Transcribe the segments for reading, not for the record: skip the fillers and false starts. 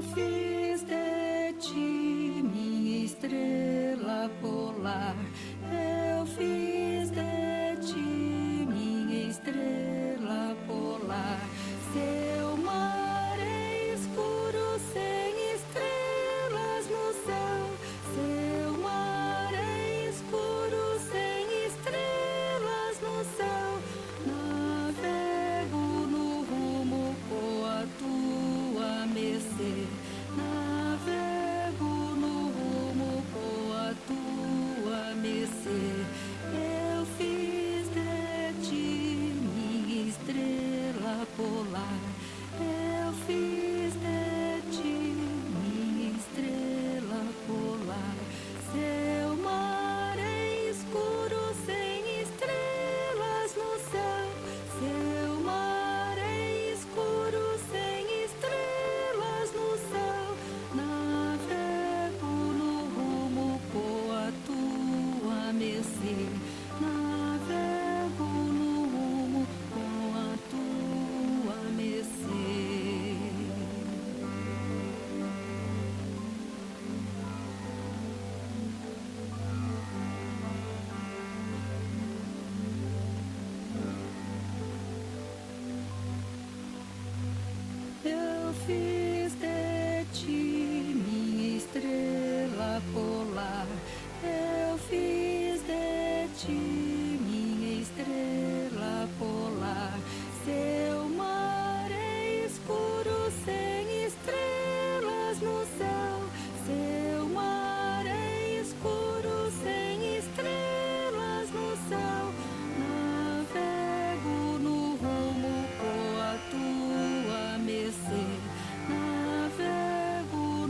fiz de ti minha estrela polar. Eu fiz de ti minha estrela polar. Seu mar é escuro sem estrelas no céu. Seu mar é escuro sem estrelas no céu. Navego no rumo com a tua mercê. Navego no rumo com a tua mercê. Eu fiz de ti minha estrela polar. Eu fiz de ti minha estrela polar. Seu mar é escuro sem estrelas no céu. Seu mar é escuro sem estrelas no céu. Navego no rumo com a tua mercê. Navego no rumo com a tua mercê. Eu fiz de ti minha estrela polar. Eu fiz de ti minha estrela polar. Seu mar é escuro sem estrelas no céu. Seu mar é escuro sem estrelas no céu. Navego no rumo com a tua mercê. Navego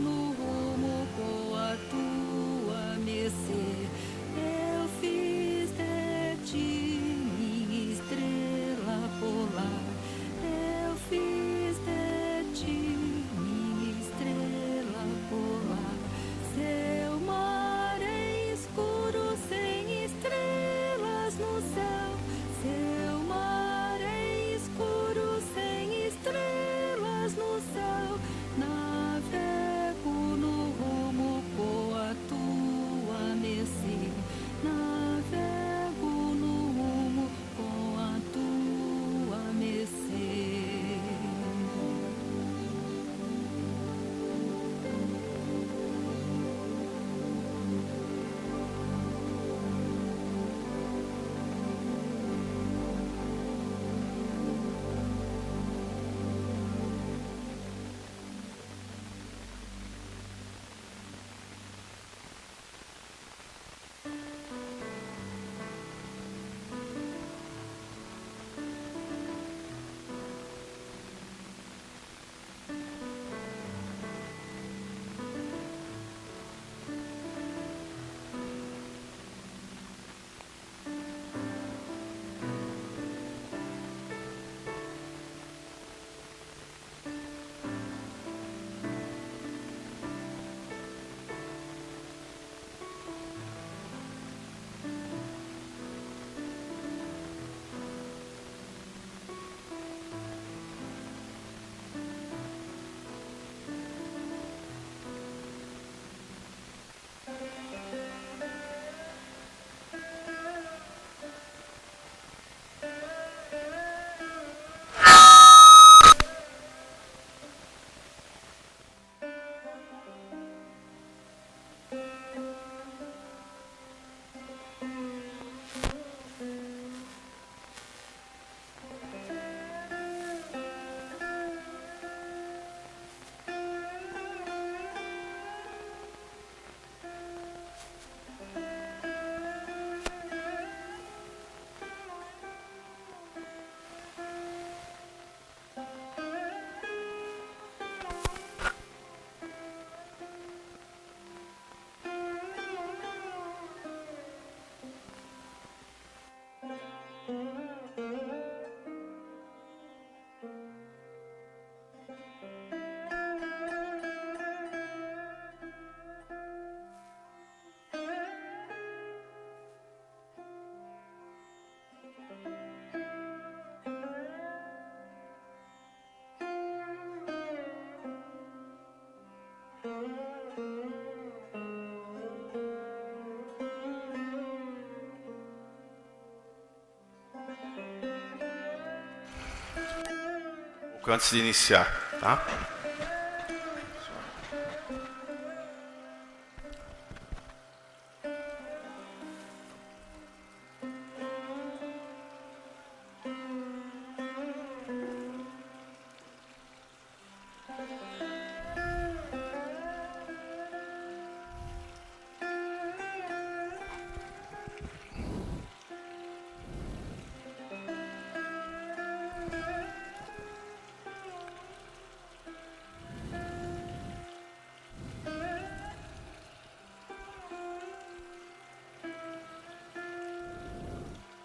antes de iniciar, tá?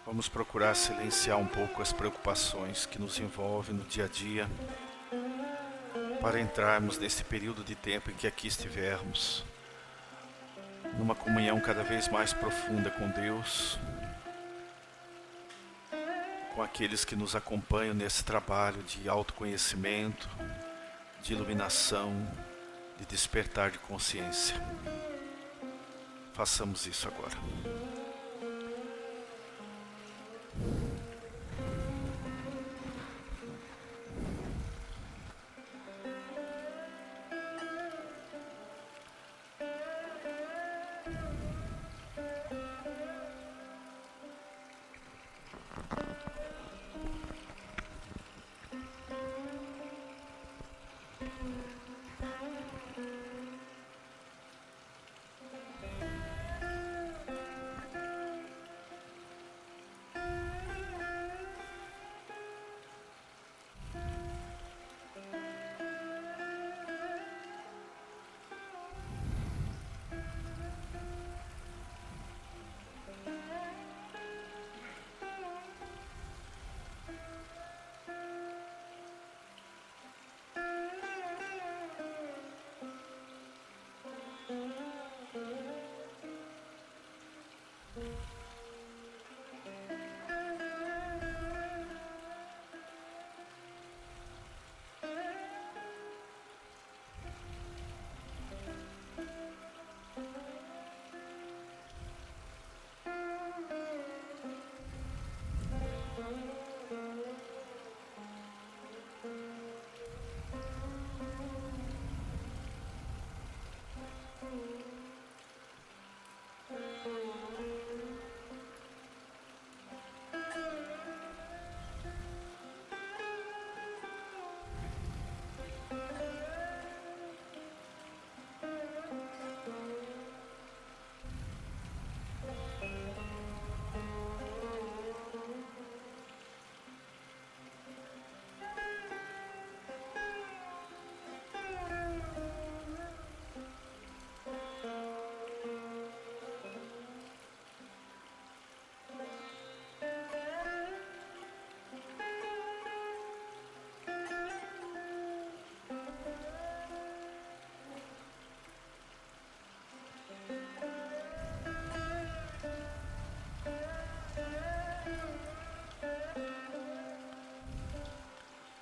Vamos procurar silenciar um pouco as preocupações que nos envolvem no dia a dia, para entrarmos nesse período de tempo em que aqui estivermos, numa comunhão cada vez mais profunda com Deus, com aqueles que nos acompanham nesse trabalho de autoconhecimento, de iluminação, de despertar de consciência. Façamos isso agora.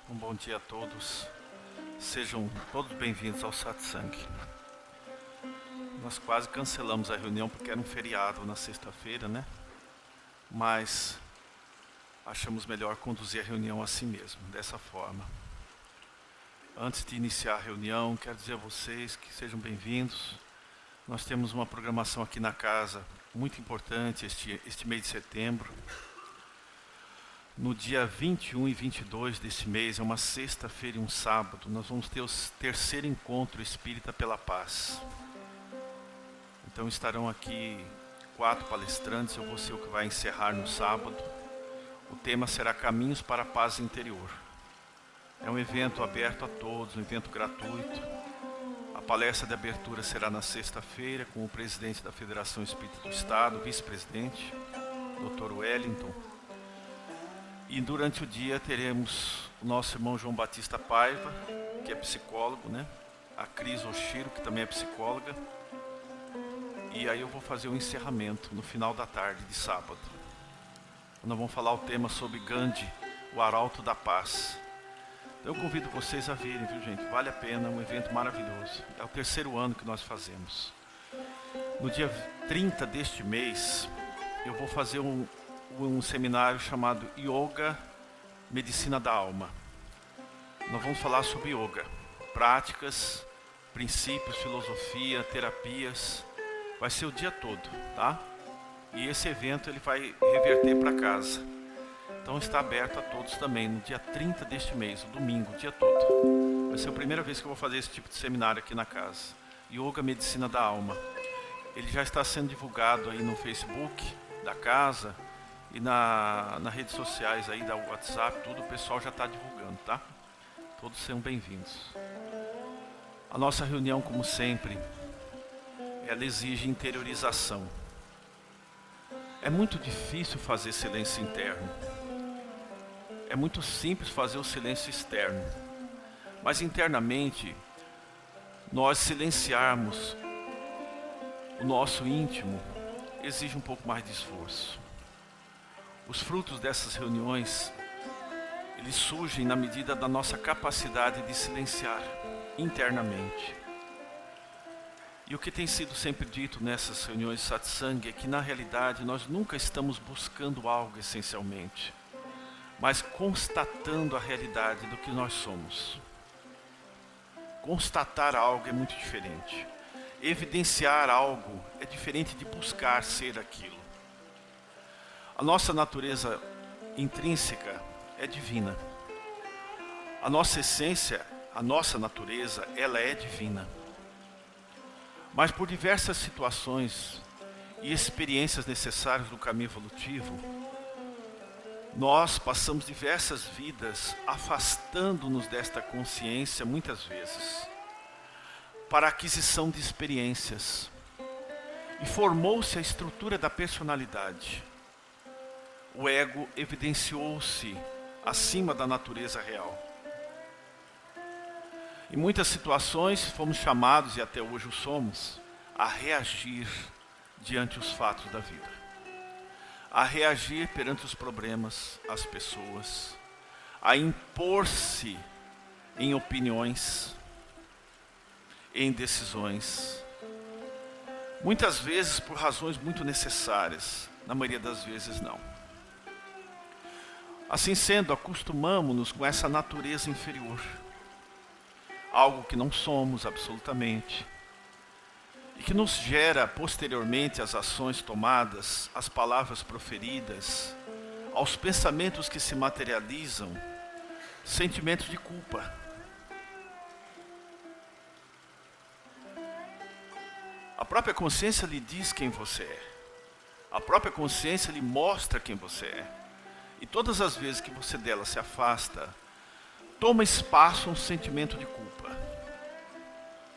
Bom dia a todos, sejam todos bem-vindos ao Satsang. Nós quase cancelamos a reunião porque era um feriado na sexta-feira, né? Mas achamos melhor conduzir a reunião assim mesmo, dessa forma. Antes de iniciar a reunião, quero dizer a vocês que sejam bem-vindos. Nós temos uma programação aqui na casa muito importante este mês de setembro. No dia 21 e 22 desse mês, é uma sexta-feira e um sábado, nós vamos ter o terceiro encontro Espírita pela Paz. Então estarão aqui 4 palestrantes, eu vou ser o que vai encerrar no sábado. O tema será Caminhos para a Paz Interior. É um evento aberto a todos, um evento gratuito. A palestra de abertura será na sexta-feira com o presidente da Federação Espírita do Estado, vice-presidente, Dr. Wellington. E durante o dia teremos o nosso irmão João Batista Paiva, que é psicólogo, né? A Cris Oshiro, que também é psicóloga. E aí eu vou fazer o encerramento no final da tarde de sábado. Nós vamos falar o tema sobre Gandhi, o Arauto da Paz. Então eu convido vocês a virem, viu gente? Vale a pena, é um evento maravilhoso. É o terceiro ano que nós fazemos. No dia 30 deste mês, eu vou fazer um seminário chamado Yoga, Medicina da Alma. Nós vamos falar sobre yoga, práticas, princípios, filosofia, terapias. Vai ser o dia todo, tá? E esse evento ele vai reverter para casa. Então está aberto a todos também, no dia 30 deste mês, o domingo, o dia todo. Vai ser a primeira vez que eu vou fazer esse tipo de seminário aqui na casa. Yoga Medicina da Alma. Ele já está sendo divulgado aí no Facebook da casa e nas redes sociais aí, da WhatsApp, tudo, o pessoal já está divulgando, tá? Todos sejam bem-vindos. A nossa reunião, como sempre, ela exige interiorização. É muito difícil fazer silêncio interno. É muito simples fazer o silêncio externo. Mas internamente, nós silenciarmos o nosso íntimo exige um pouco mais de esforço. Os frutos dessas reuniões, eles surgem na medida da nossa capacidade de silenciar internamente. E o que tem sido sempre dito nessas reuniões de satsang é que na realidade nós nunca estamos buscando algo essencialmente, mas constatando a realidade do que nós somos. Constatar algo é muito diferente. Evidenciar algo é diferente de buscar ser aquilo. A nossa natureza intrínseca é divina. A nossa essência, a nossa natureza, ela é divina. Mas por diversas situações e experiências necessárias do caminho evolutivo, nós passamos diversas vidas afastando-nos desta consciência muitas vezes, para a aquisição de experiências. E formou-se a estrutura da personalidade. O ego evidenciou-se acima da natureza real. Em muitas situações fomos chamados, e até hoje o somos, a reagir diante os fatos da vida. A reagir perante os problemas, as pessoas. A impor-se em opiniões, em decisões. Muitas vezes por razões muito necessárias, na maioria das vezes não. Assim sendo, acostumamo-nos com essa natureza inferior. Algo que não somos absolutamente. E que nos gera posteriormente as ações tomadas, as palavras proferidas, aos pensamentos que se materializam, sentimentos de culpa. A própria consciência lhe diz quem você é. A própria consciência lhe mostra quem você é. E todas as vezes que você dela se afasta, toma espaço um sentimento de culpa,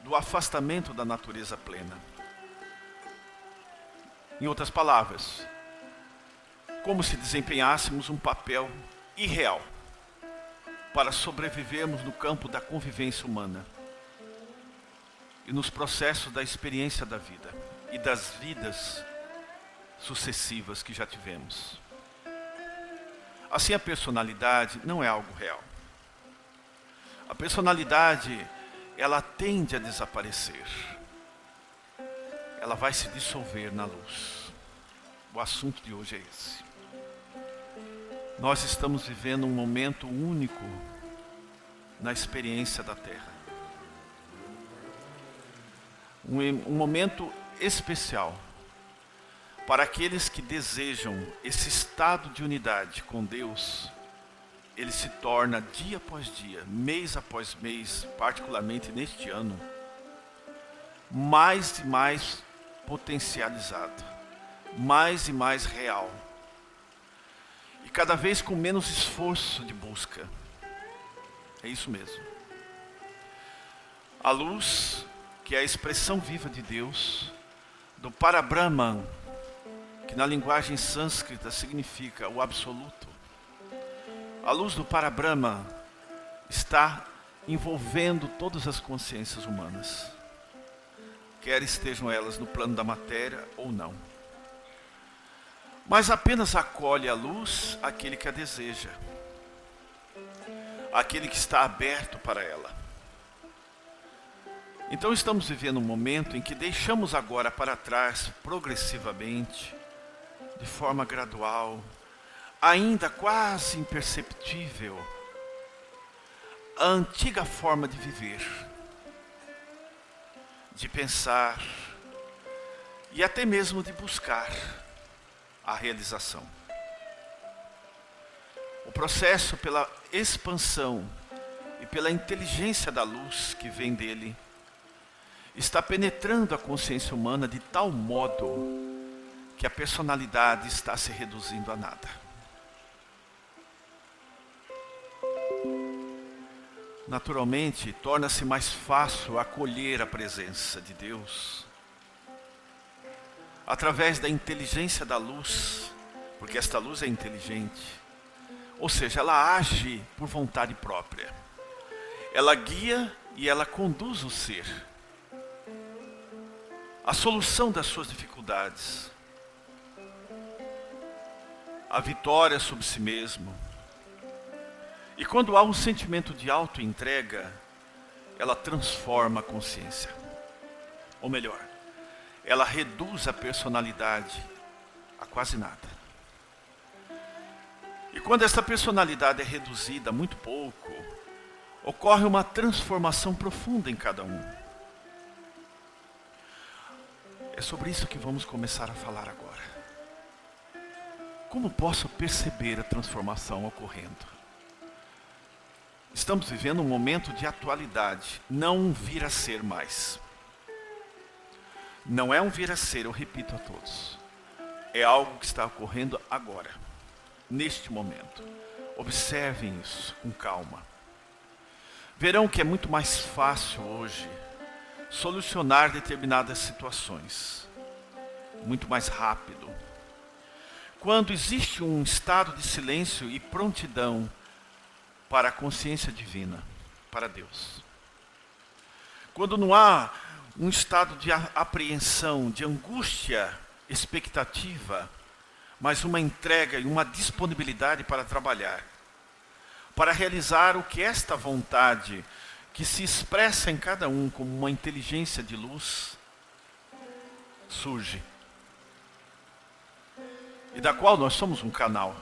do afastamento da natureza plena. Em outras palavras, como se desempenhássemos um papel irreal para sobrevivermos no campo da convivência humana e nos processos da experiência da vida e das vidas sucessivas que já tivemos. Assim, a personalidade não é algo real. A personalidade, ela tende a desaparecer. Ela vai se dissolver na luz. O assunto de hoje é esse. Nós estamos vivendo um momento único na experiência da Terra. Um momento especial para aqueles que desejam esse estado de unidade com Deus. Ele se torna dia após dia, mês após mês, particularmente neste ano, mais e mais potencializado, mais e mais real. E cada vez com menos esforço de busca. É isso mesmo. A luz, que é a expressão viva de Deus, do Parabrahman, que na linguagem sânscrita significa o absoluto. A luz do Parabrahma está envolvendo todas as consciências humanas, quer estejam elas no plano da matéria ou não. Mas apenas acolhe a luz aquele que a deseja, aquele que está aberto para ela. Então estamos vivendo um momento em que deixamos agora para trás, progressivamente, de forma gradual, ainda quase imperceptível, a antiga forma de viver, de pensar e até mesmo de buscar a realização. O processo pela expansão e pela inteligência da luz que vem dele está penetrando a consciência humana de tal modo que a personalidade está se reduzindo a nada. Naturalmente, torna-se mais fácil acolher a presença de Deus através da inteligência da luz, porque esta luz é inteligente, ou seja, ela age por vontade própria. Ela guia e ela conduz o ser à solução das suas dificuldades, à vitória sobre si mesmo. E quando há um sentimento de auto-entrega, ela transforma a consciência. Ou melhor, ela reduz a personalidade a quase nada. E quando essa personalidade é reduzida a muito pouco, ocorre uma transformação profunda em cada um. É sobre isso que vamos começar a falar agora. Como posso perceber a transformação ocorrendo? Estamos vivendo um momento de atualidade, não um vir a ser mais. Não é um vir a ser, eu repito a todos. É algo que está ocorrendo agora, neste momento. Observem isso com calma. Verão que é muito mais fácil hoje solucionar determinadas situações. Muito mais rápido. Quando existe um estado de silêncio e prontidão para a consciência divina, para Deus. Quando não há um estado de apreensão, de angústia, expectativa, mas uma entrega e uma disponibilidade para trabalhar, para realizar o que esta vontade, que se expressa em cada um como uma inteligência de luz, surge. E da qual nós somos um canal.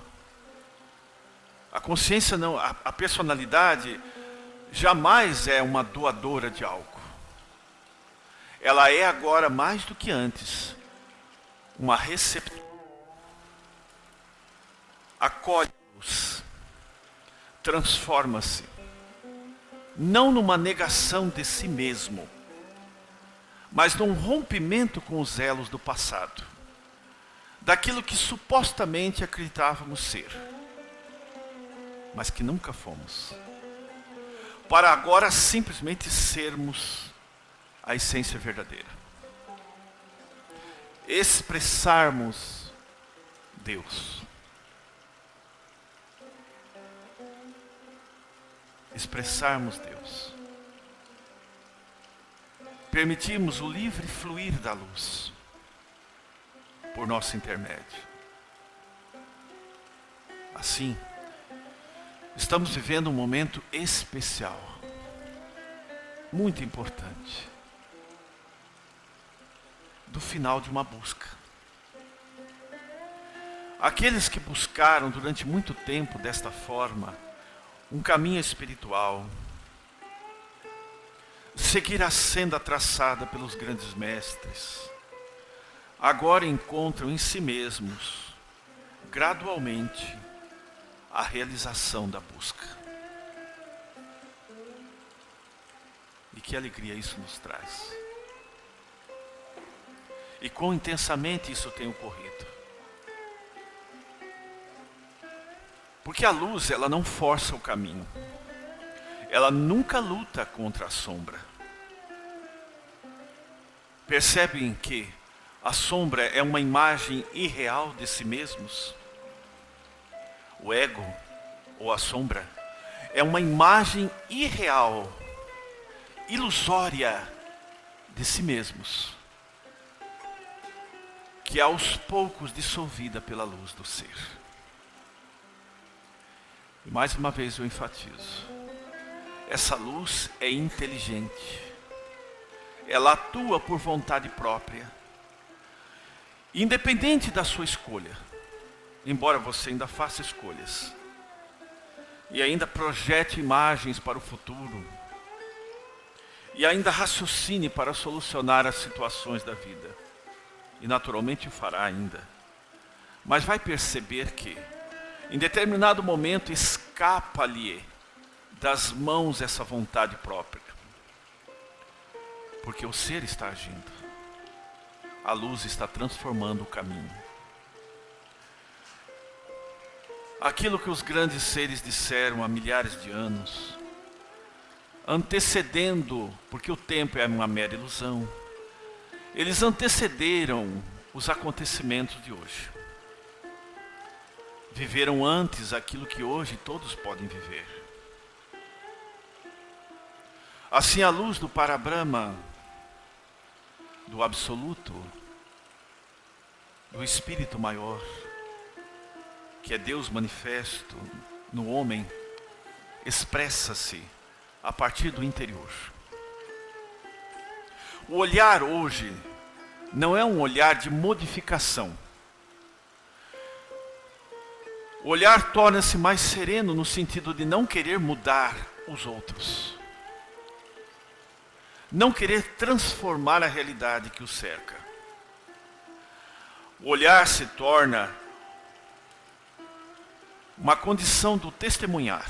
A consciência não, a personalidade jamais é uma doadora de algo. Ela é agora mais do que antes uma receptora. Acolhe-os, transforma-se, não numa negação de si mesmo, mas num rompimento com os elos do passado, daquilo que supostamente acreditávamos ser, mas que nunca fomos, para agora simplesmente sermos a essência verdadeira, expressarmos Deus, expressarmos Deus, permitirmos o livre fluir da luz por nosso intermédio. Assim, estamos vivendo um momento especial, muito importante, do final de uma busca. Aqueles que buscaram durante muito tempo desta forma um caminho espiritual, seguir a senda traçada pelos grandes mestres, agora encontram em si mesmos, gradualmente, a realização da busca. E que alegria isso nos traz. E quão intensamente isso tem ocorrido. Porque a luz, ela não força o caminho. Ela nunca luta contra a sombra. Percebem que a sombra é uma imagem irreal de si mesmos? O ego, ou a sombra, é uma imagem irreal, ilusória de si mesmos, que é aos poucos dissolvida pela luz do ser. E mais uma vez eu enfatizo, essa luz é inteligente, ela atua por vontade própria, independente da sua escolha, embora você ainda faça escolhas. e ainda projete imagens para o futuro, e ainda raciocine para solucionar as situações da vida, e naturalmente o fará ainda, mas vai perceber que, em determinado momento, escapa-lhe das mãos essa vontade própria, porque o ser está agindo, a luz está transformando o caminho. Aquilo que os grandes seres disseram há milhares de anos, antecedendo, porque o tempo é uma mera ilusão, eles antecederam os acontecimentos de hoje. Viveram antes aquilo que hoje todos podem viver. Assim a luz do Parabrahma, do Absoluto, do Espírito Maior, que é Deus manifesto no homem, expressa-se a partir do interior. O olhar hoje não é um olhar de modificação. O olhar torna-se mais sereno no sentido de não querer mudar os outros. Não querer transformar a realidade que o cerca. O olhar se torna uma condição do testemunhar.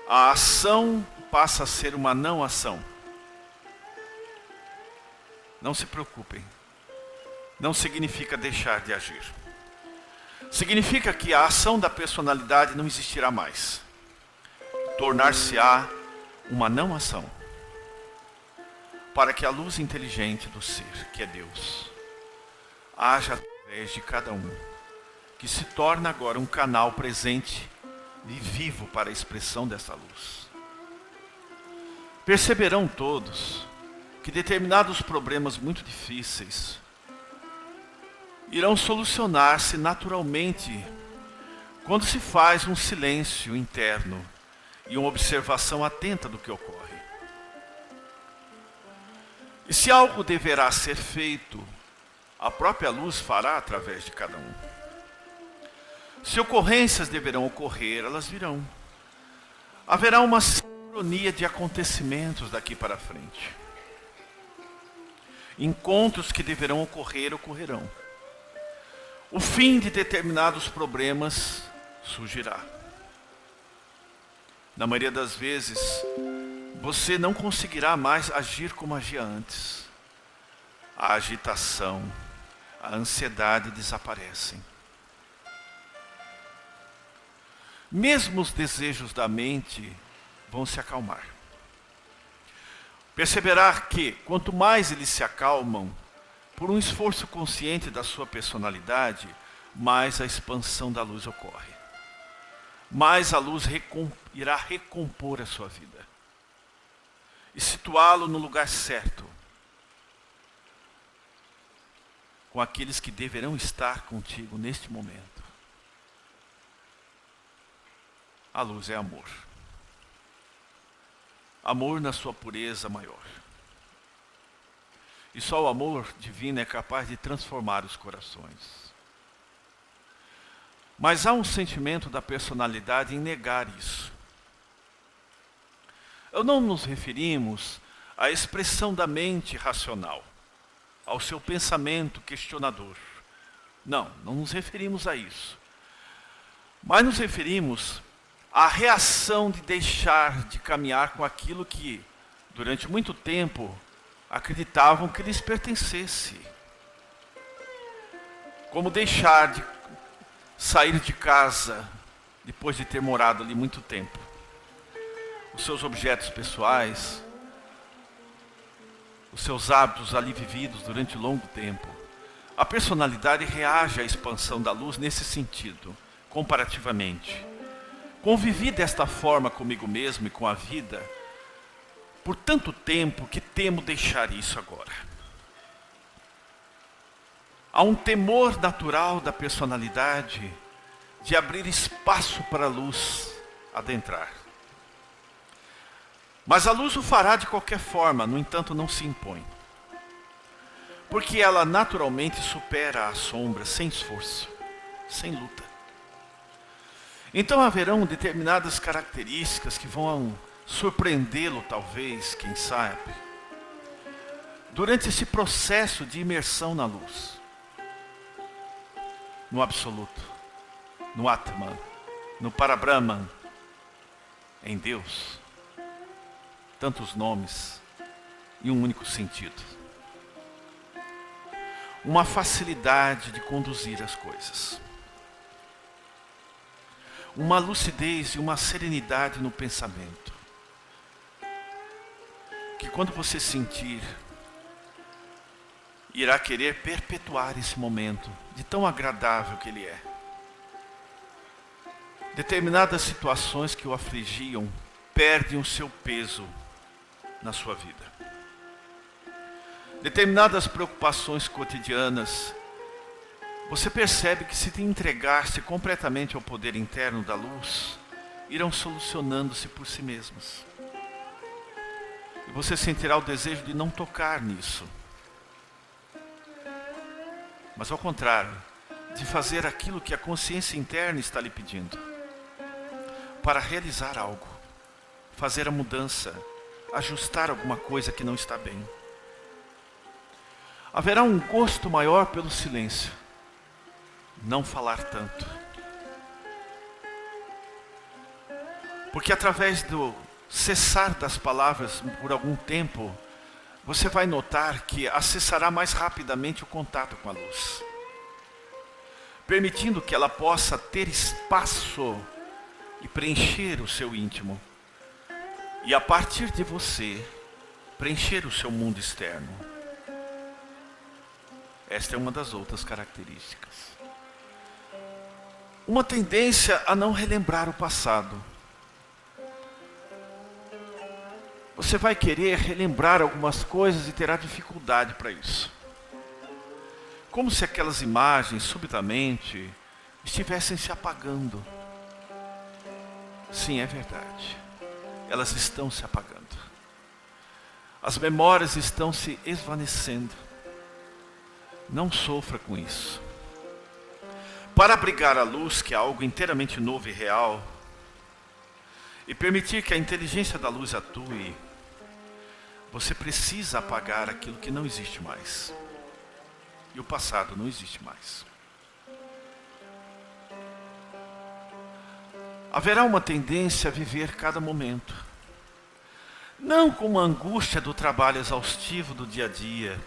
A ação passa a ser uma não ação. Não se preocupem. Não significa deixar de agir. Significa que a ação da personalidade não existirá mais. Tornar-se-á uma não ação. Para que a luz inteligente do ser, que é Deus, haja através de cada um, que se torna agora um canal presente e vivo para a expressão dessa luz. Perceberão todos que determinados problemas muito difíceis irão solucionar-se naturalmente quando se faz um silêncio interno e uma observação atenta do que ocorre. E se algo deverá ser feito, a própria luz fará através de cada um. Se ocorrências deverão ocorrer, elas virão. Haverá uma sincronia de acontecimentos daqui para frente. Encontros que deverão ocorrer, ocorrerão. O fim de determinados problemas surgirá. Na maioria das vezes, você não conseguirá mais agir como agia antes. A agitação, a ansiedade desaparecem. Mesmo os desejos da mente vão se acalmar. Perceberá que, quanto mais eles se acalmam, por um esforço consciente da sua personalidade, mais a expansão da luz ocorre. Mais a luz irá recompor a sua vida. E situá-lo no lugar certo. Com aqueles que deverão estar contigo neste momento. A luz é amor. Amor na sua pureza maior. E só o amor divino é capaz de transformar os corações. Mas há um sentimento da personalidade em negar isso. Não nos referimos à expressão da mente racional, ao seu pensamento questionador. Não nos referimos a isso. Mas nos referimos à reação de deixar de caminhar com aquilo que, durante muito tempo, acreditavam que lhes pertencesse. Como deixar de sair de casa depois de ter morado ali muito tempo. Os seus objetos pessoais, os seus hábitos ali vividos durante longo tempo. A personalidade reage à expansão da luz nesse sentido, comparativamente. Convivi desta forma comigo mesmo e com a vida por tanto tempo que temo deixar isso agora. Há um temor natural da personalidade de abrir espaço para a luz adentrar. Mas a luz o fará de qualquer forma, no entanto não se impõe. Porque ela naturalmente supera a sombra sem esforço, sem luta. Então haverão determinadas características que vão surpreendê-lo, talvez, quem sabe, durante esse processo de imersão na luz, no absoluto, no Atman, no Parabrahman, em Deus. Tantos nomes e um único sentido. Uma facilidade de conduzir as coisas. Uma lucidez e uma serenidade no pensamento. Que quando você sentir, irá querer perpetuar esse momento de tão agradável que ele é. Determinadas situações que o afligiam perdem o seu peso na sua vida. Determinadas preocupações cotidianas, você percebe que se entregar-se completamente ao poder interno da luz, irão solucionando-se por si mesmas. E você sentirá o desejo de não tocar nisso. Mas ao contrário, de fazer aquilo que a consciência interna está lhe pedindo. Para realizar algo, fazer a mudança, ajustar alguma coisa que não está bem. Haverá um gosto maior pelo silêncio. Não falar tanto. Porque através do cessar das palavras por algum tempo, você vai notar que acessará mais rapidamente o contato com a luz. Permitindo que ela possa ter espaço e preencher o seu íntimo. E a partir de você, preencher o seu mundo externo. Esta é uma das outras características. Uma tendência a não relembrar o passado. Você vai querer relembrar algumas coisas e terá dificuldade para isso. Como se aquelas imagens, subitamente, estivessem se apagando. Sim, é verdade. Elas estão se apagando. As memórias estão se esvanecendo. Não sofra com isso. Para abrigar a luz, que é algo inteiramente novo e real, e permitir que a inteligência da luz atue, você precisa apagar aquilo que não existe mais. E o passado não existe mais. Haverá uma tendência a viver cada momento. Não com a angústia do trabalho exaustivo do dia a dia,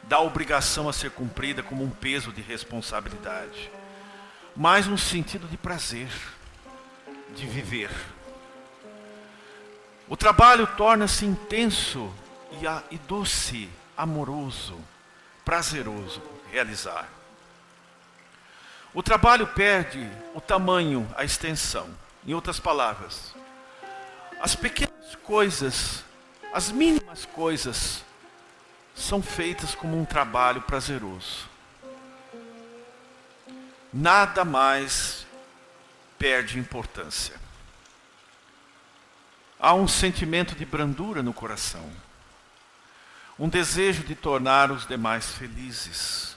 da obrigação a ser cumprida como um peso de responsabilidade, mas no sentido de prazer, de viver. O trabalho torna-se intenso e doce, amoroso, prazeroso realizar. O trabalho perde o tamanho, a extensão. Em outras palavras, as pequenas coisas, as mínimas coisas, são feitas como um trabalho prazeroso. Nada mais perde importância. Há um sentimento de brandura no coração. Um desejo de tornar os demais felizes.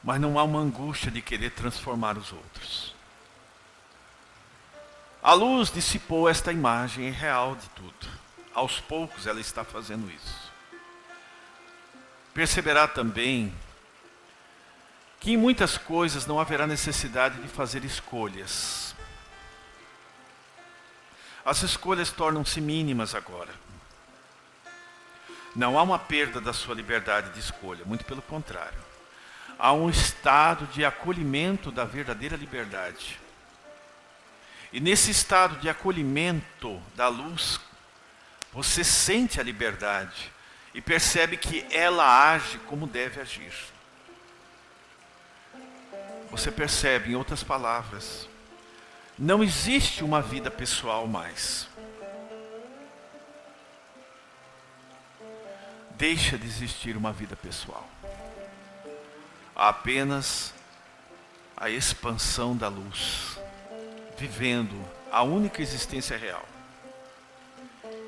Mas não há uma angústia de querer transformar os outros. A luz dissipou esta imagem real de tudo. Aos poucos ela está fazendo isso. Perceberá também que em muitas coisas não haverá necessidade de fazer escolhas. As escolhas tornam-se mínimas agora. Não há uma perda da sua liberdade de escolha, muito pelo contrário. Há um estado de acolhimento da verdadeira liberdade. E nesse estado de acolhimento da luz, você sente a liberdade e percebe que ela age como deve agir. Você percebe, em outras palavras, não existe uma vida pessoal mais. Deixa de existir uma vida pessoal. Há apenas a expansão da luz, vivendo a única existência real,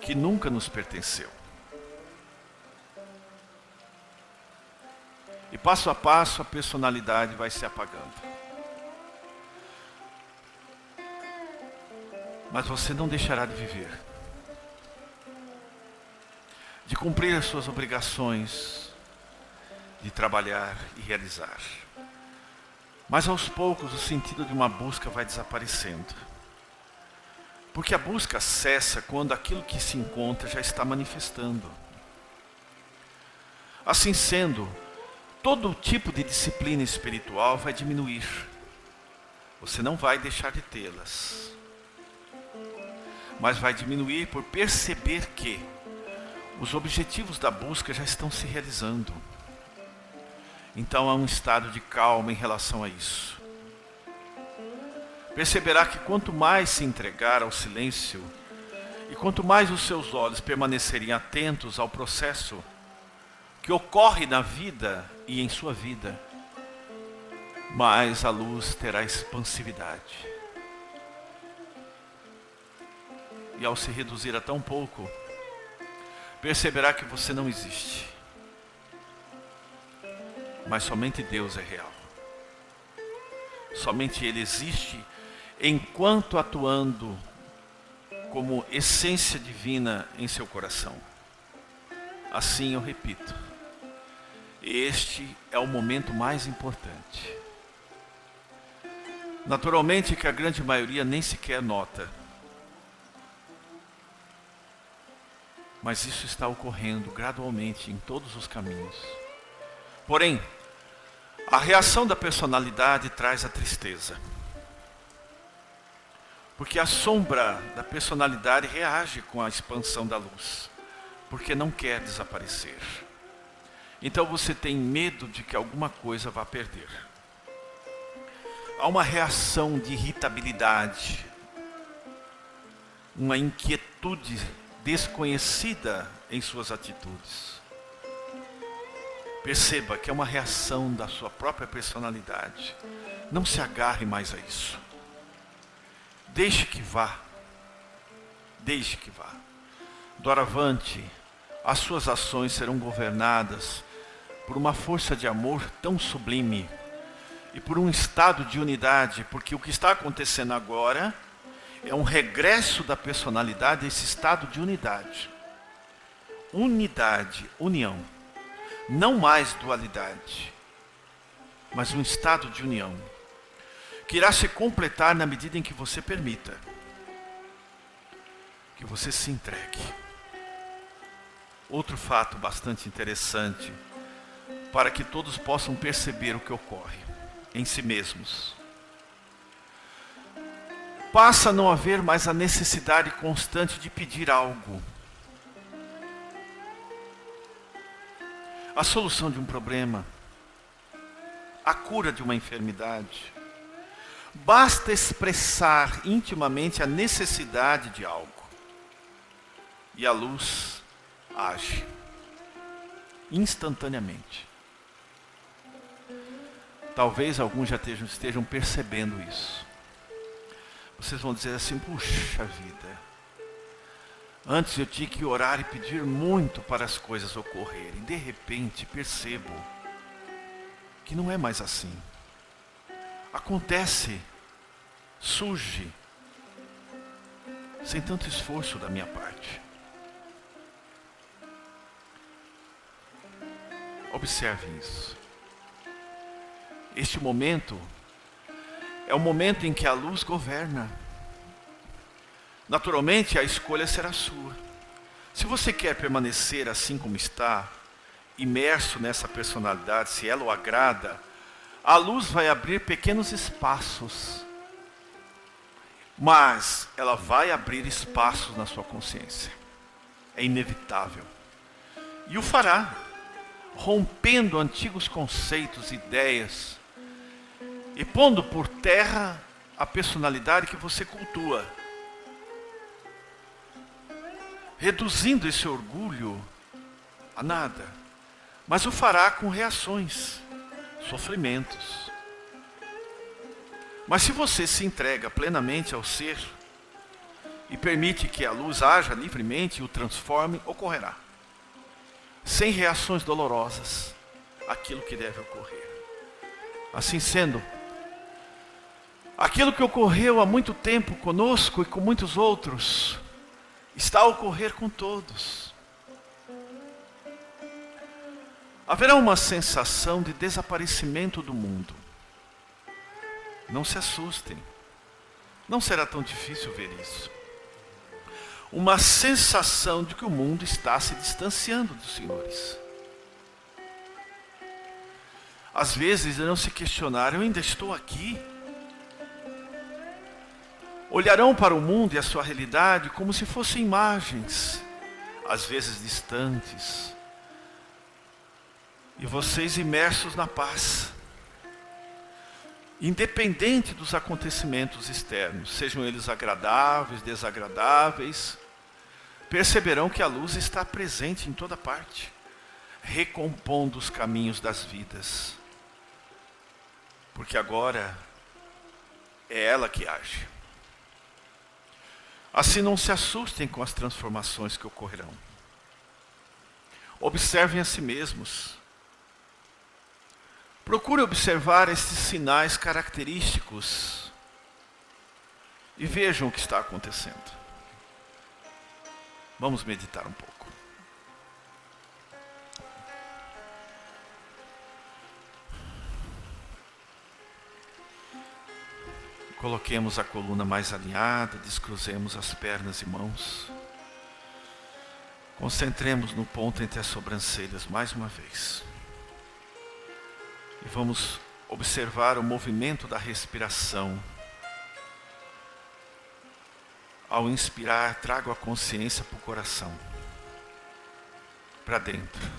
que nunca nos pertenceu. E passo a passo a personalidade vai se apagando. Mas você não deixará de viver, de cumprir as suas obrigações, de trabalhar e realizar. Mas aos poucos o sentido de uma busca vai desaparecendo. Porque a busca cessa quando aquilo que se encontra já está manifestando. Assim sendo, todo tipo de disciplina espiritual vai diminuir. Você não vai deixar de tê-las, mas vai diminuir por perceber que os objetivos da busca já estão se realizando. Então há um estado de calma em relação a isso. Perceberá que quanto mais se entregar ao silêncio e quanto mais os seus olhos permanecerem atentos ao processo que ocorre na vida e em sua vida, mais a luz terá expansividade. E ao se reduzir a tão pouco, perceberá que você não existe. Mas somente Deus é real. Somente Ele existe enquanto atuando como essência divina em seu coração. Assim eu repito, este é o momento mais importante. Naturalmente que a grande maioria nem sequer nota. Mas isso está ocorrendo gradualmente em todos os caminhos. Porém, a reação da personalidade traz a tristeza. Porque a sombra da personalidade reage com a expansão da luz. Porque não quer desaparecer. Então você tem medo de que alguma coisa vá perder. Há uma reação de irritabilidade. Uma inquietude desconhecida em suas atitudes. Perceba que é uma reação da sua própria personalidade. Não se agarre mais a isso. Deixe que vá. Deixe que vá. Doravante, as suas ações serão governadas por uma força de amor tão sublime e por um estado de unidade, porque o que está acontecendo agora é um regresso da personalidade a esse estado de unidade. Unidade, união. Não mais dualidade, mas um estado de união, que irá se completar na medida em que você permita, que você se entregue. Outro fato bastante interessante, para que todos possam perceber o que ocorre em si mesmos. Passa a não haver mais a necessidade constante de pedir algo. A solução de um problema, a cura de uma enfermidade. Basta expressar intimamente a necessidade de algo. E a luz age instantaneamente. Talvez alguns já estejam percebendo isso. Vocês vão dizer assim, puxa vida, antes eu tinha que orar e pedir muito para as coisas ocorrerem. De repente percebo que não é mais assim. Acontece, surge, sem tanto esforço da minha parte. Observe isso. Este momento é o momento em que a luz governa. Naturalmente, a escolha será sua. Se você quer permanecer assim como está, imerso nessa personalidade, se ela o agrada, a luz vai abrir pequenos espaços. Mas ela vai abrir espaços na sua consciência. É inevitável. E o fará, rompendo antigos conceitos, ideias, e pondo por terra a personalidade que você cultua. Reduzindo esse orgulho a nada. Mas o fará com reações, sofrimentos. Mas se você se entrega plenamente ao ser e permite que a luz haja livremente e o transforme, ocorrerá. Sem reações dolorosas, aquilo que deve ocorrer. Assim sendo, Aquilo que ocorreu há muito tempo conosco e com muitos outros, está a ocorrer com todos. Haverá uma sensação de desaparecimento do mundo. Não se assustem. Não será tão difícil ver isso. Uma sensação de que o mundo está se distanciando dos senhores. Às vezes irão se questionar: eu ainda estou aqui? Olharão para o mundo e a sua realidade como se fossem imagens, às vezes distantes, e vocês imersos na paz, independente dos acontecimentos externos, sejam eles agradáveis, desagradáveis, perceberão que a luz está presente em toda parte, recompondo os caminhos das vidas, porque agora é ela que age. Assim, não se assustem com as transformações que ocorrerão. Observem a si mesmos. Procure observar esses sinais característicos e vejam o que está acontecendo. Vamos meditar um pouco. Coloquemos a coluna mais alinhada, descruzemos as pernas e mãos. Concentremos no ponto entre as sobrancelhas mais uma vez. E vamos observar o movimento da respiração. Ao inspirar, trago a consciência para o coração, para dentro.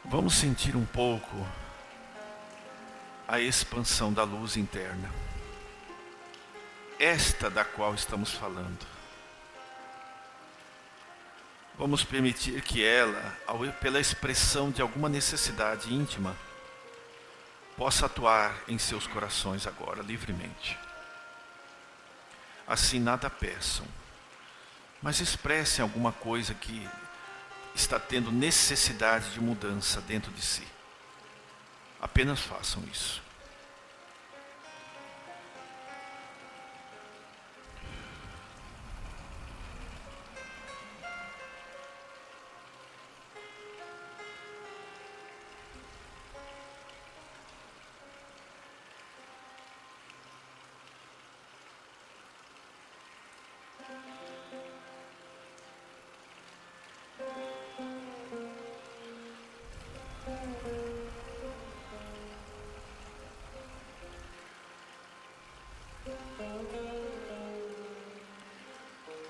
Vamos sentir um pouco a expansão da luz interna, esta da qual estamos falando. Vamos permitir que ela, pela expressão de alguma necessidade íntima, possa atuar em seus corações agora, livremente. Assim, nada peçam, mas expressem alguma coisa que está tendo necessidade de mudança dentro de si. Apenas façam isso.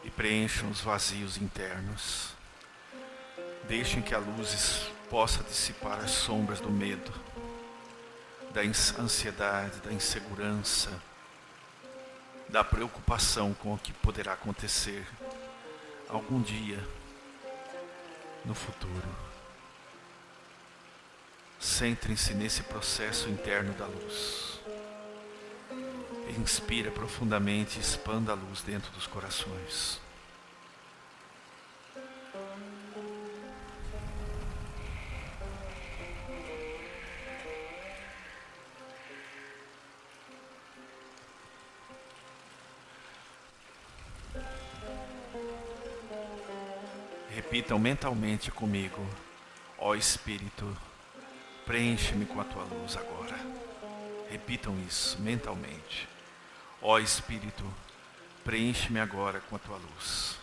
E preencham os vazios internos. Deixem que a luz possa dissipar as sombras do medo, da ansiedade, da insegurança, da preocupação com o que poderá acontecer algum dia no futuro. Centrem-se nesse processo interno da luz. Inspira profundamente e expanda a luz dentro dos corações. Repitam mentalmente comigo: ó Espírito, preenche-me com a tua luz agora. Repitam isso mentalmente. Ó Espírito, preenche-me agora com a tua luz.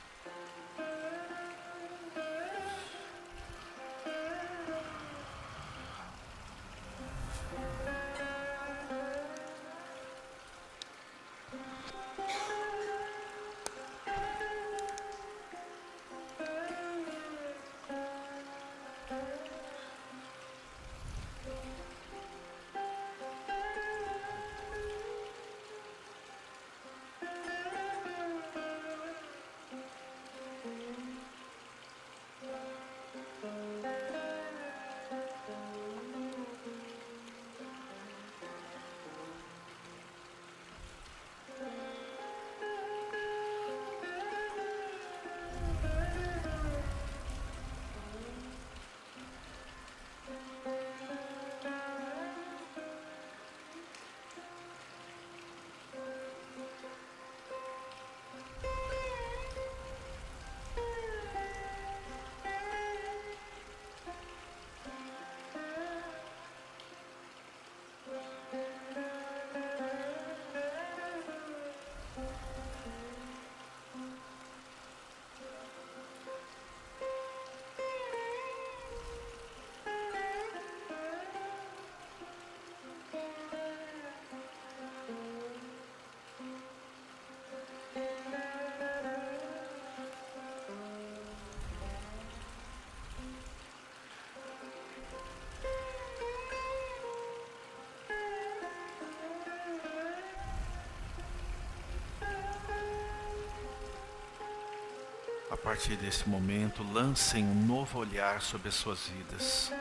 partir desse momento, lancem um novo olhar sobre as suas vidas.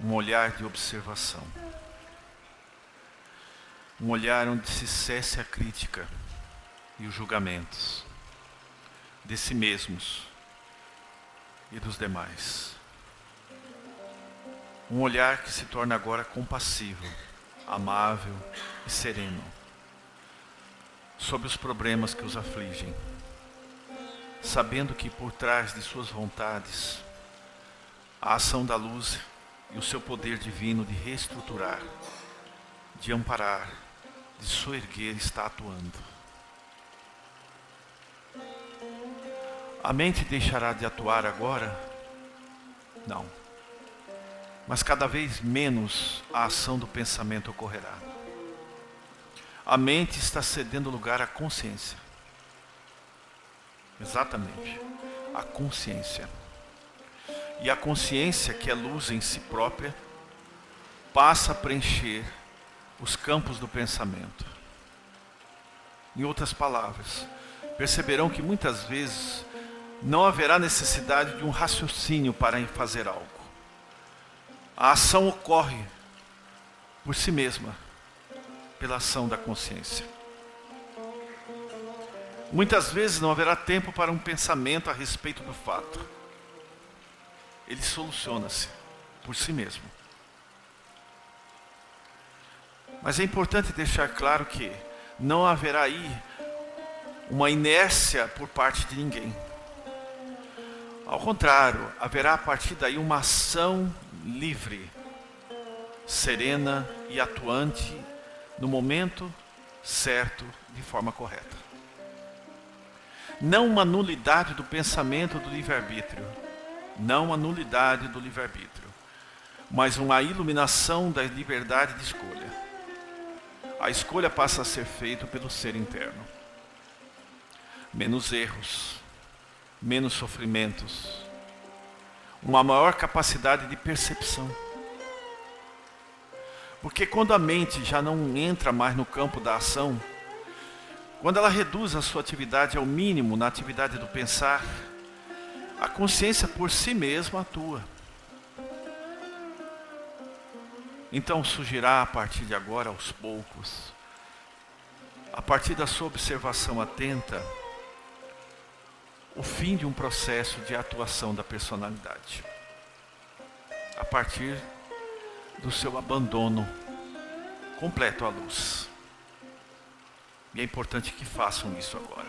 Um olhar de observação. Um olhar onde se cesse a crítica e os julgamentos de si mesmos e dos demais. Um olhar que se torna agora compassivo, amável e sereno sobre os problemas que os afligem, sabendo que por trás de suas vontades a ação da luz e o seu poder divino de reestruturar, de amparar, de soerguer está atuando. A mente deixará de atuar agora? Não. Mas cada vez menos a ação do pensamento ocorrerá. A mente está cedendo lugar à consciência. Exatamente. A consciência. E a consciência, que é luz em si própria, passa a preencher os campos do pensamento. Em outras palavras, perceberão que muitas vezes não haverá necessidade de um raciocínio para fazer algo. A ação ocorre por si mesma, pela ação da consciência. Muitas vezes não haverá tempo para um pensamento a respeito do fato. Ele soluciona-se por si mesmo. Mas é importante deixar claro que não haverá aí uma inércia por parte de ninguém. Ao contrário, haverá a partir daí uma ação livre, serena e atuante no momento certo, de forma correta. Não uma nulidade do pensamento do livre-arbítrio, não uma nulidade do livre-arbítrio, mas uma iluminação da liberdade de escolha. A escolha passa a ser feita pelo ser interno. Menos erros, menos sofrimentos, uma maior capacidade de percepção. Porque quando a mente já não entra mais no campo da ação, quando ela reduz a sua atividade ao mínimo na atividade do pensar, a consciência por si mesma atua. Então surgirá a partir de agora, aos poucos, a partir da sua observação atenta, o fim de um processo de atuação da personalidade. A partir do seu abandono completo à luz. E é importante que façam isso agora.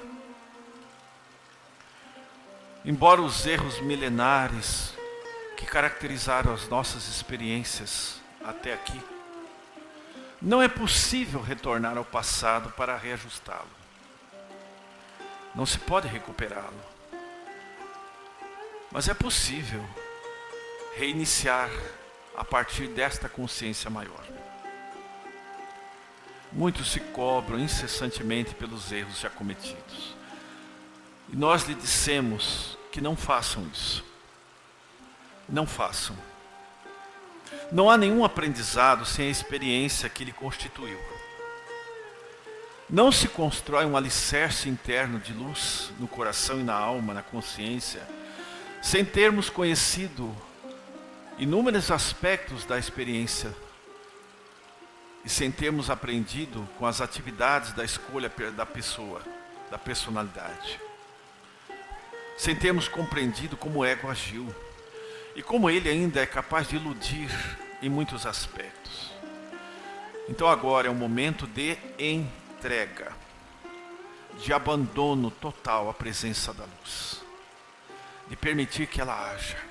Embora os erros milenares que caracterizaram as nossas experiências até aqui, não é possível retornar ao passado para reajustá-lo. Não se pode recuperá-lo. Mas é possível reiniciar a partir desta consciência maior. Muitos se cobram incessantemente pelos erros já cometidos. E nós lhe dissemos que não façam isso. Não façam. Não há nenhum aprendizado sem a experiência que lhe constituiu. Não se constrói um alicerce interno de luz no coração e na alma, na consciência, sem termos conhecido inúmeros aspectos da experiência e sem termos aprendido com as atividades da escolha da pessoa, da personalidade. Sem termos compreendido como o ego agiu e como ele ainda é capaz de iludir em muitos aspectos. Então agora é um momento de entrega, de abandono total à presença da luz, de permitir que ela haja.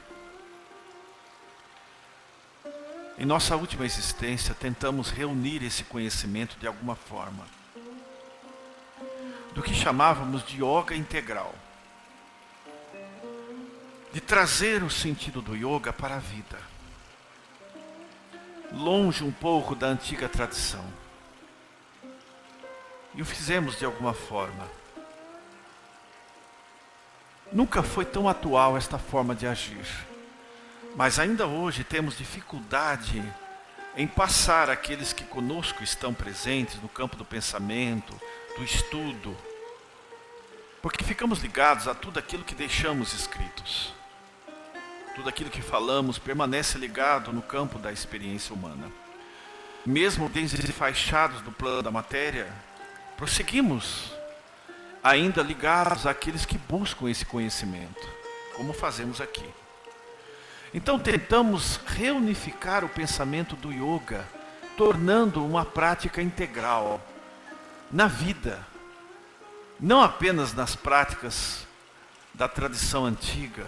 Em nossa última existência, tentamos reunir esse conhecimento de alguma forma, do que chamávamos de yoga integral, de trazer o sentido do yoga para a vida, longe um pouco da antiga tradição. E o fizemos de alguma forma. Nunca foi tão atual esta forma de agir. Mas ainda hoje temos dificuldade em passar àqueles que conosco estão presentes no campo do pensamento, do estudo, Porque ficamos ligados a tudo aquilo que deixamos escritos. Tudo aquilo que falamos permanece ligado no campo da experiência humana. Mesmo desenfaixados do plano da matéria, prosseguimos ainda ligados àqueles que buscam esse conhecimento, como fazemos aqui. Então tentamos reunificar o pensamento do yoga, tornando uma prática integral na vida, não apenas nas práticas da tradição antiga,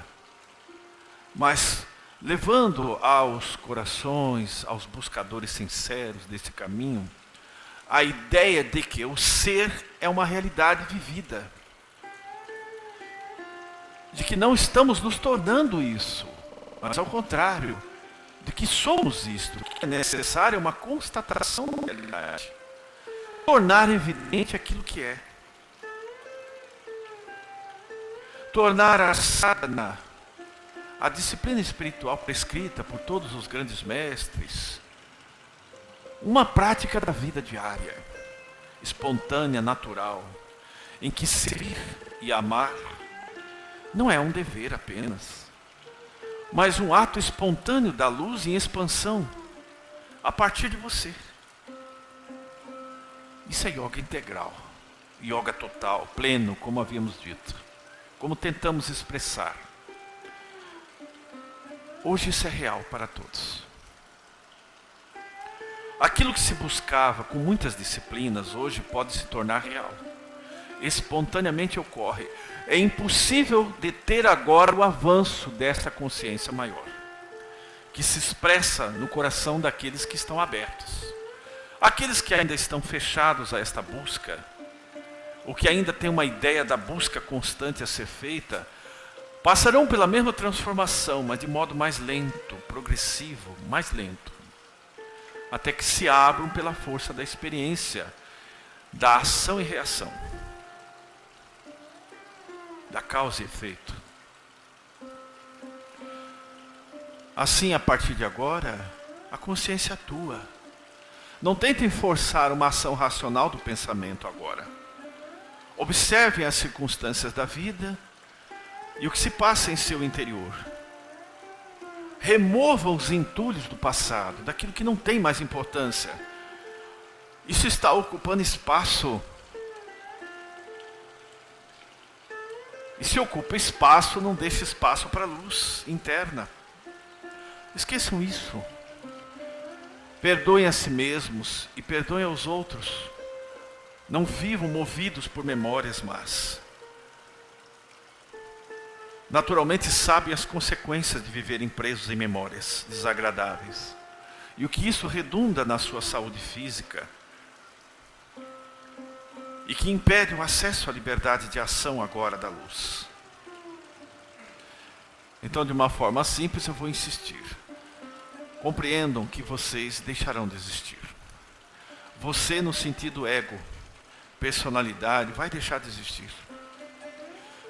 mas levando aos corações, aos buscadores sinceros desse caminho, a ideia de que o ser é uma realidade vivida, de que não estamos nos tornando isso, mas ao contrário, de que somos isto, que é necessária uma constatação da realidade, tornar evidente aquilo que é, tornar a sadhana, a disciplina espiritual prescrita por todos os grandes mestres, uma prática da vida diária, espontânea, natural, em que ser e amar não é um dever apenas, mas um ato espontâneo da luz em expansão, a partir de você. Isso é yoga integral, yoga total, pleno, como havíamos dito, como tentamos expressar. Hoje isso é real para todos. Aquilo que se buscava com muitas disciplinas, hoje pode se tornar real. Espontaneamente ocorre. É impossível deter agora o avanço dessa consciência maior, que se expressa no coração daqueles que estão abertos. Aqueles que ainda estão fechados a esta busca, ou que ainda têm uma ideia da busca constante a ser feita, passarão pela mesma transformação, mas de modo mais lento, progressivo, mais lento, até que se abram pela força da experiência, da ação e reação, da causa e efeito. Assim, a partir de agora, a consciência atua. Não tentem forçar uma ação racional do pensamento agora. Observem as circunstâncias da vida e o que se passa em seu interior. Removam os entulhos do passado, daquilo que não tem mais importância. Isso está ocupando espaço. E se ocupa espaço, não deixa espaço para a luz interna. Esqueçam isso. Perdoem a si mesmos e perdoem aos outros. Não vivam movidos por memórias más. Naturalmente sabem as consequências de viverem presos em memórias desagradáveis. E o que isso redunda na sua saúde física. E que impede o acesso à liberdade de ação agora da luz. Então, de uma forma simples, eu vou insistir. Compreendam que vocês deixarão de existir. Você, no sentido ego, personalidade, vai deixar de existir.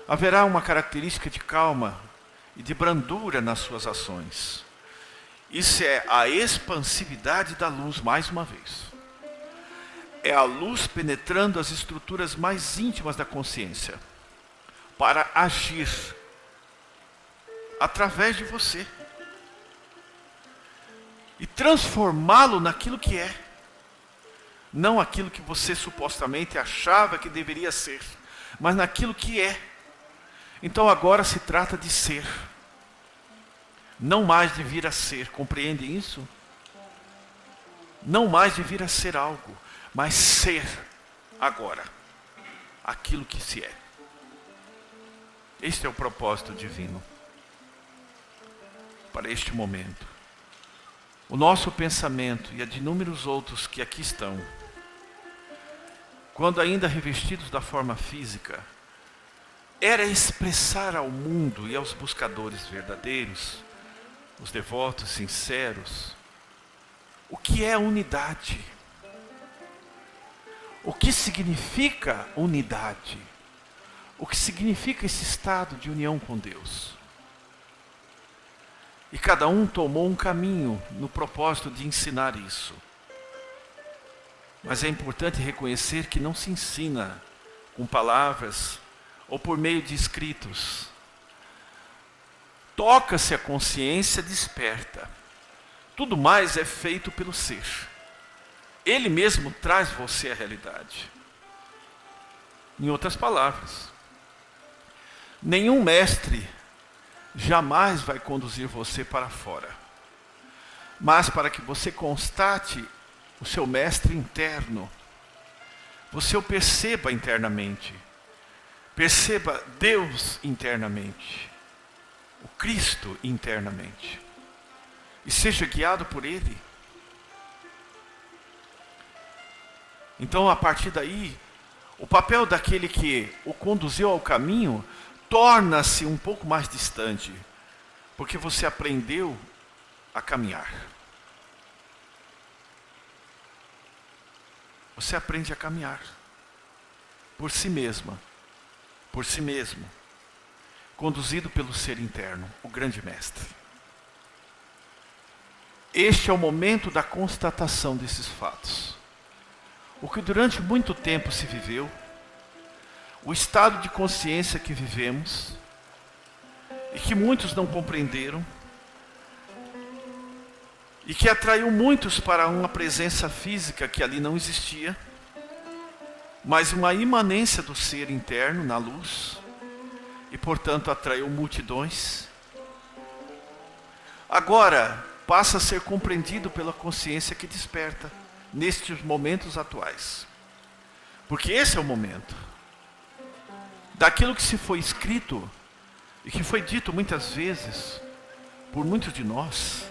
Haverá uma característica de calma e de brandura nas suas ações. Isso é a expansividade da luz, mais uma vez. É a luz penetrando as estruturas mais íntimas da consciência para agir através de você e transformá-lo naquilo que é, não aquilo que você supostamente achava que deveria ser, mas naquilo que é. Então agora se trata de ser, não mais de vir a ser, compreendem isso? Não mais de vir a ser algo, mas ser agora aquilo que se é. Este é o propósito divino para este momento. O nosso pensamento e a de inúmeros outros que aqui estão, quando ainda revestidos da forma física, era expressar ao mundo e aos buscadores verdadeiros, os devotos sinceros, o que é unidade. O que significa unidade? O que significa esse estado de união com Deus? E cada um tomou um caminho no propósito de ensinar isso. Mas é importante reconhecer que não se ensina com palavras ou por meio de escritos. Toca-se a consciência desperta. Tudo mais é feito pelo ser. Ele mesmo traz você à realidade. Em outras palavras, nenhum mestre jamais vai conduzir você para fora, mas para que você constate o seu mestre interno, você o perceba internamente, perceba Deus internamente, o Cristo internamente, e seja guiado por Ele. Então, a partir daí, o papel daquele que o conduziu ao caminho torna-se um pouco mais distante, porque você aprendeu a caminhar. Você aprende a caminhar por si mesma, por si mesmo, conduzido pelo ser interno, o grande mestre. Este é o momento da constatação desses fatos. O que durante muito tempo se viveu, o estado de consciência que vivemos, e que muitos não compreenderam, e que atraiu muitos para uma presença física que ali não existia, mas uma imanência do ser interno na luz, e portanto atraiu multidões. Agora passa a ser compreendido pela consciência que desperta nestes momentos atuais. Porque esse é o momento daquilo que se foi escrito e que foi dito muitas vezes por muitos de nós,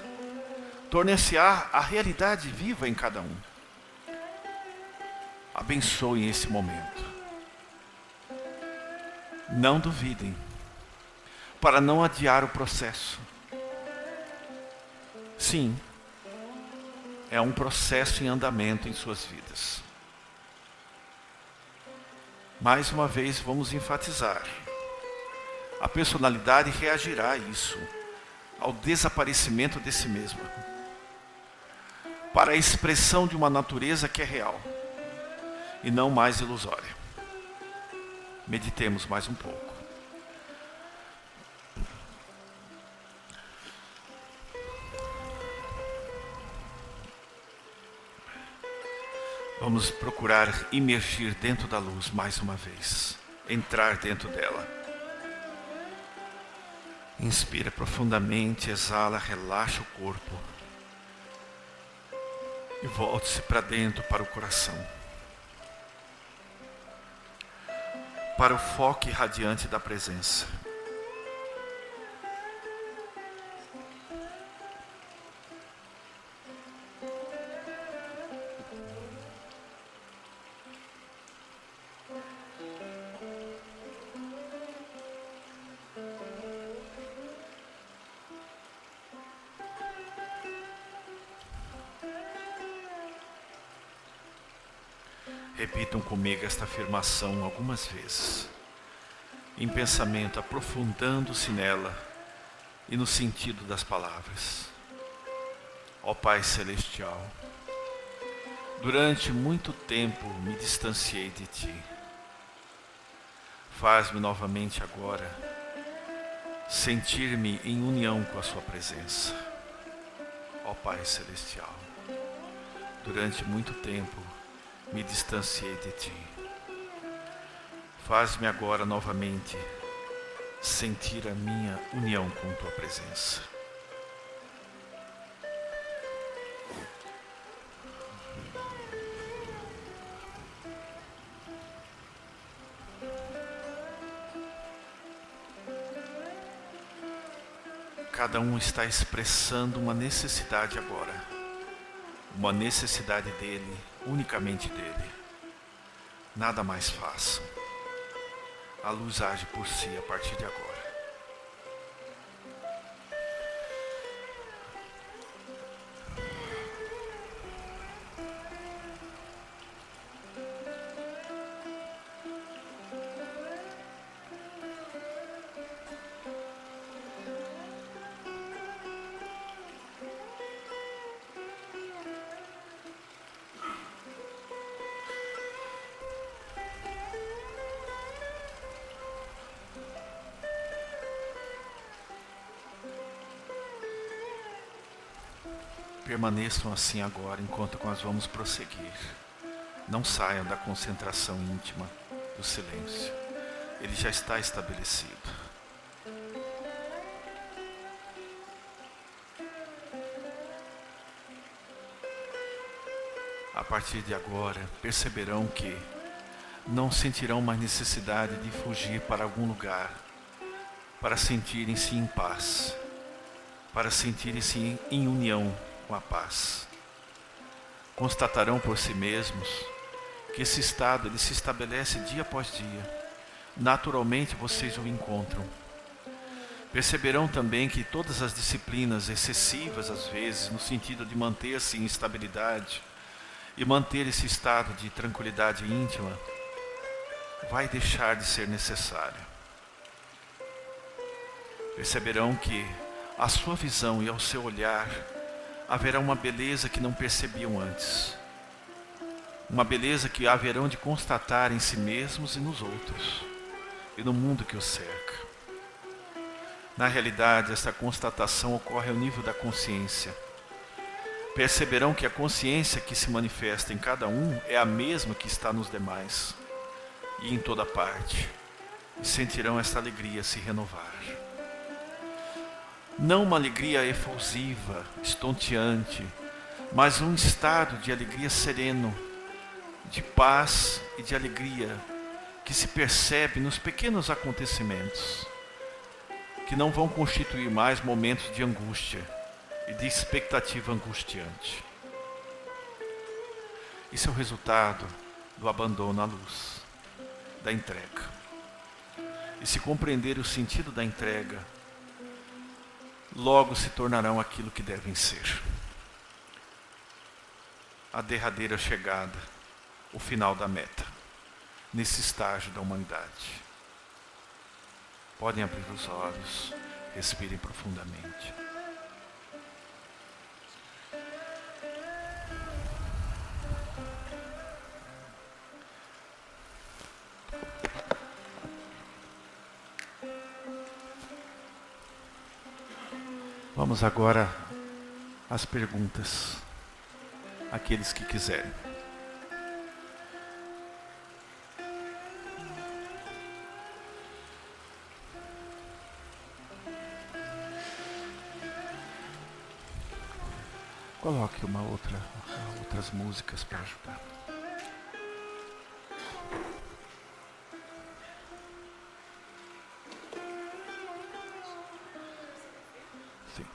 tornar-se-á a realidade viva em cada um. Abençoem esse momento. Não duvidem, para não adiar o processo. Sim, é um processo em andamento em suas vidas. Mais uma vez vamos enfatizar. A personalidade reagirá a isso, ao desaparecimento de si mesma, para a expressão de uma natureza que é real e não mais ilusória. Meditemos mais um pouco. Vamos procurar imergir dentro da luz mais uma vez. Entrar dentro dela. Inspira profundamente, exala, relaxa o corpo. E volte-se para dentro, para o coração. Para o foco irradiante da presença. Repitam comigo esta afirmação algumas vezes, em pensamento, aprofundando-se nela e no sentido das palavras. Ó Pai Celestial, durante muito tempo me distanciei de Ti. Faz-me novamente agora sentir-me em união com a Sua presença. Ó Pai Celestial, durante muito tempo me distanciei de Ti. Faz-me agora novamente sentir a minha união com Tua presença. Cada um está expressando uma necessidade agora. Uma necessidade dele, unicamente dele. Nada mais façam. A luz age por si a partir de agora. permaneçam assim agora enquanto nós vamos prosseguir. Não saiam da concentração íntima do silêncio. Ele já está estabelecido. A partir de agora, perceberão que não sentirão mais necessidade de fugir para algum lugar, para sentirem-se em paz, para sentirem-se em união com a paz. Constatarão por si mesmos que esse estado ele se estabelece dia após dia. Naturalmente vocês o encontram. Perceberão também que todas as disciplinas excessivas, às vezes, no sentido de manter-se em estabilidade e manter esse estado de tranquilidade íntima, vai deixar de ser necessário. Perceberão que à sua visão e ao seu olhar haverá uma beleza que não percebiam antes. Uma beleza que haverão de constatar em si mesmos e nos outros, e no mundo que os cerca. Na realidade, essa constatação ocorre ao nível da consciência. Perceberão que a consciência que se manifesta em cada um é a mesma que está nos demais e em toda parte, e sentirão esta alegria se renovar. Não uma alegria efusiva, estonteante, mas um estado de alegria sereno, de paz e de alegria que se percebe nos pequenos acontecimentos, que não vão constituir mais momentos de angústia e de expectativa angustiante. Isso é o resultado do abandono à luz, da entrega. E se compreender o sentido da entrega, logo se tornarão aquilo que devem ser. A derradeira chegada, o final da meta, nesse estágio da humanidade. Podem abrir os olhos, respirem profundamente. Vamos agora às perguntas, aqueles que quiserem. Coloque outras músicas para ajudar. Sim.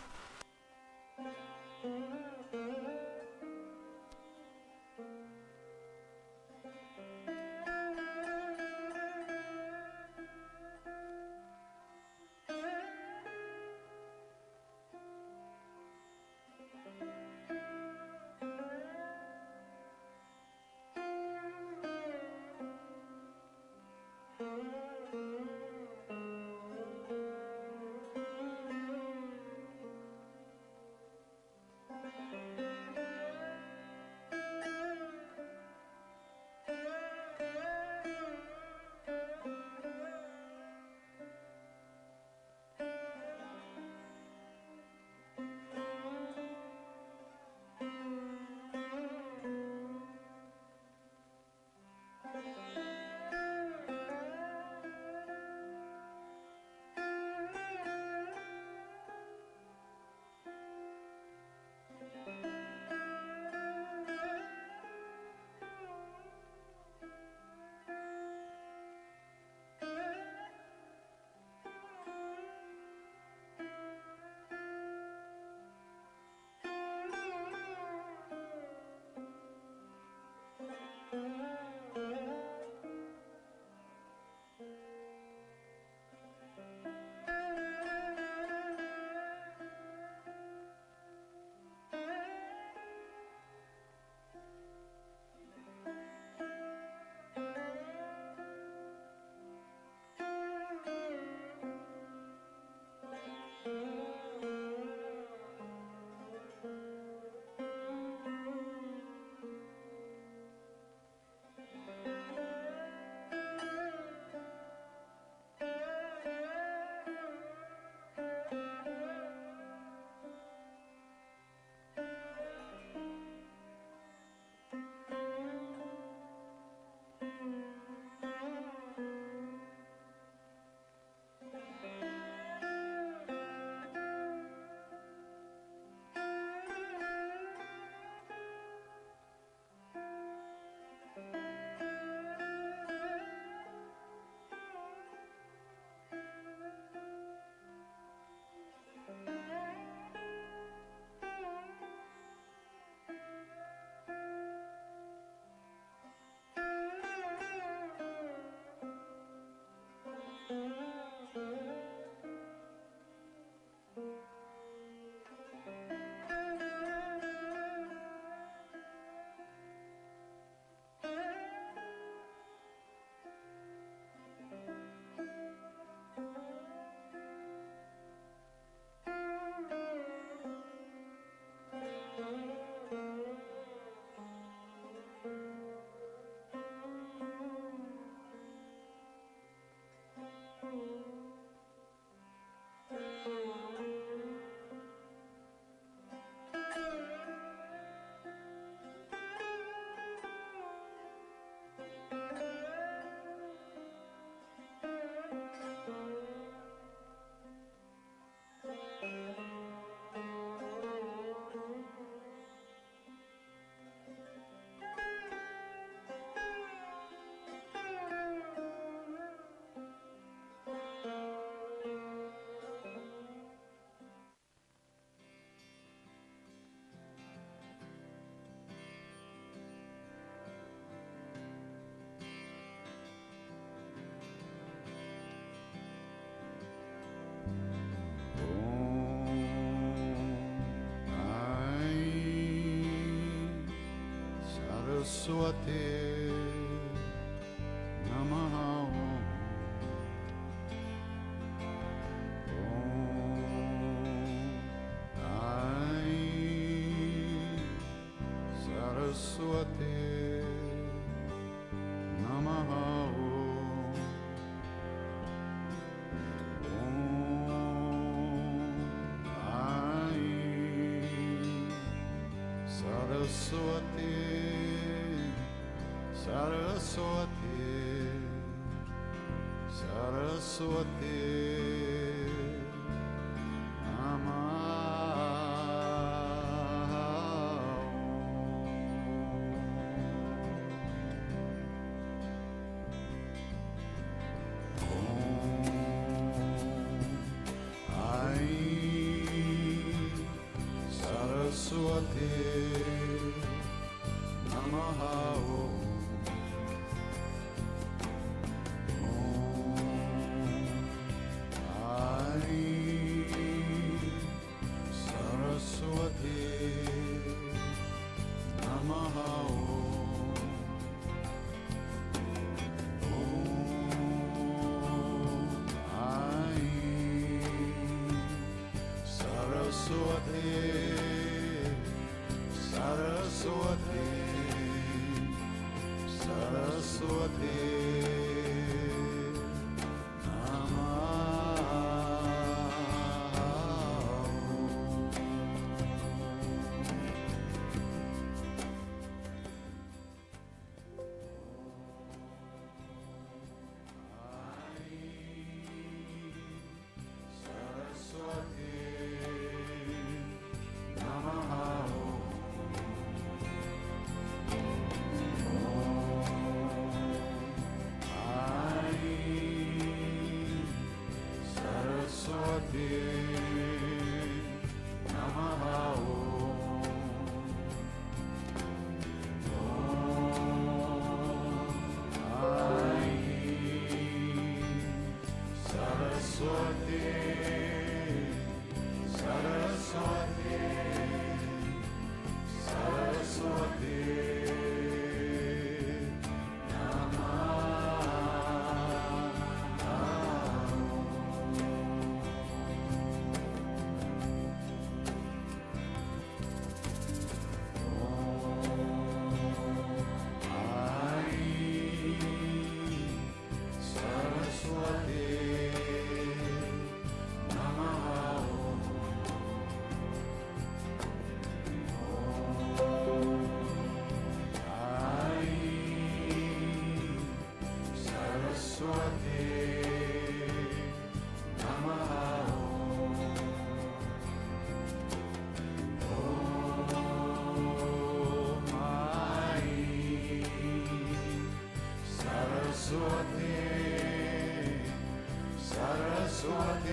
Saraswati Namaha Saraswati Namaha Saraswati Saraswati Saraswati Saraswati Namaha Saraswati Namaha Saraswati Saraswati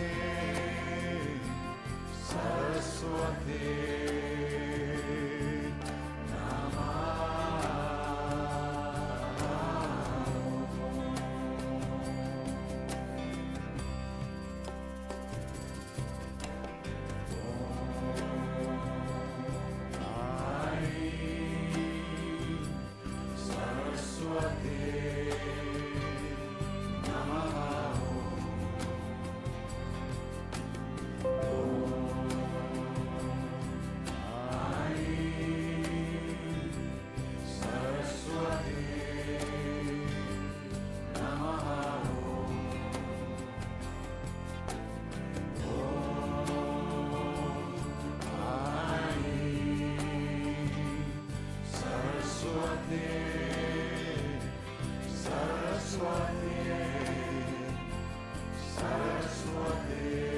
Saraswati Saraswati